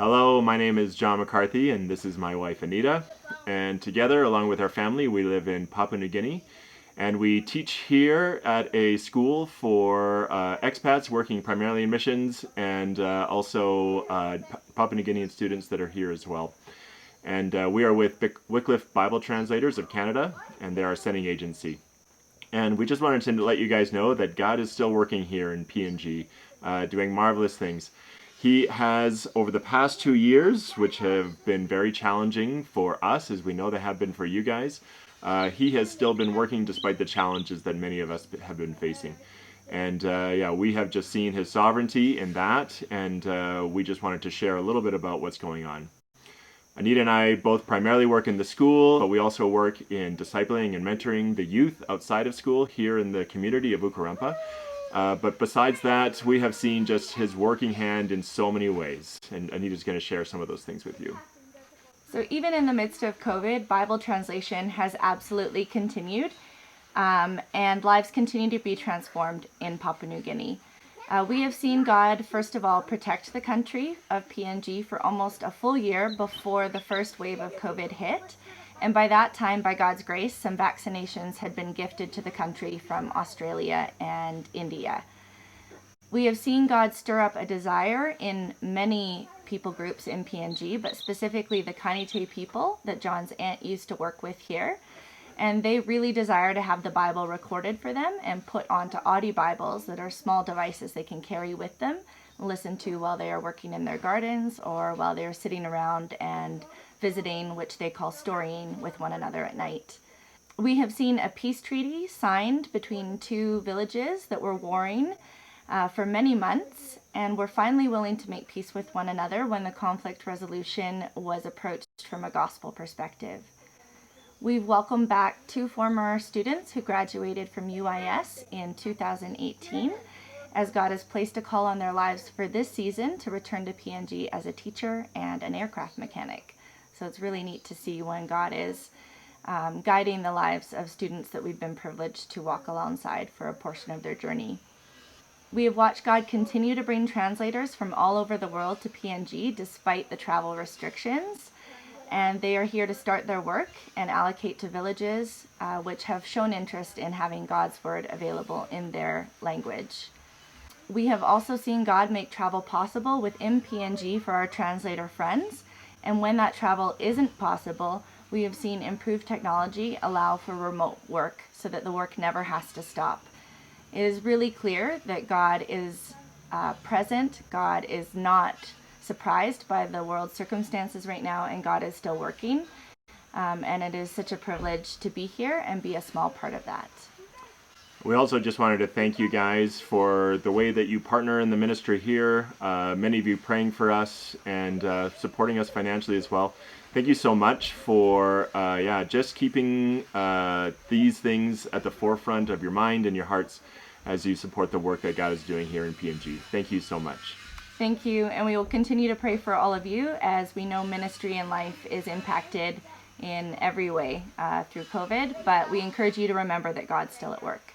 Hello, my name is John McCarthy and this is my wife Anita. And together, along with our family, we live in Papua New Guinea. And we teach here at a school for expats working primarily in missions and also Papua New Guinean students that are here as well. And we are with Wycliffe Bible Translators of Canada, and they're our sending agency. And we just wanted to let you guys know that God is still working here in PNG, doing marvelous things. He has, over the past 2 years, which have been very challenging for us, as we know they have been for you guys, he has still been working despite the challenges that many of us have been facing. And yeah, we have just seen his sovereignty in that, and we just wanted to share a little bit about what's going on. Anita and I both primarily work in the school, but we also work in discipling and mentoring the youth outside of school here in the community of Ukurampa. But besides that, we have seen just his working hand in so many ways, and Anita's going to share some of those things with you. So even in the midst of COVID, Bible translation has absolutely continued, and lives continue to be transformed in Papua New Guinea. We have seen God, first of all, protect the country of PNG for almost a full year before the first wave of COVID hit. And by that time, by God's grace, some vaccinations had been gifted to the country from Australia and India. We have seen God stir up a desire in many people groups in PNG, but specifically the Kainite people that John's aunt used to work with here. And they really desire to have the Bible recorded for them and put onto audio Bibles that are small devices they can carry with them, listen to while they are working in their gardens or while they are sitting around and visiting, which they call storying with one another at night. We have seen a peace treaty signed between two villages that were warring for many months, and were finally willing to make peace with one another when the conflict resolution was approached from a gospel perspective. We've welcomed back 2 former students who graduated from UIS in 2018, as God has placed a call on their lives for this season to return to PNG as a teacher and an aircraft mechanic. So it's really neat to see when God is guiding the lives of students that we've been privileged to walk alongside for a portion of their journey. We have watched God continue to bring translators from all over the world to PNG despite the travel restrictions. And they are here to start their work and allocate to villages which have shown interest in having God's word available in their language. We have also seen God make travel possible within PNG for our translator friends, and when that travel isn't possible, we have seen improved technology allow for remote work so that the work never has to stop. It is really clear that God is present, God is not surprised by the world's circumstances right now, and God is still working. And it is such a privilege to be here and be a small part of that. We also just wanted to thank you guys for the way that you partner in the ministry here. Many of you praying for us and supporting us financially as well. Thank you so much for just keeping these things at the forefront of your mind and your hearts as you support the work that God is doing here in PNG. Thank you so much. Thank you, and we will continue to pray for all of you as we know ministry and life is impacted in every way through COVID, but we encourage you to remember that God's still at work.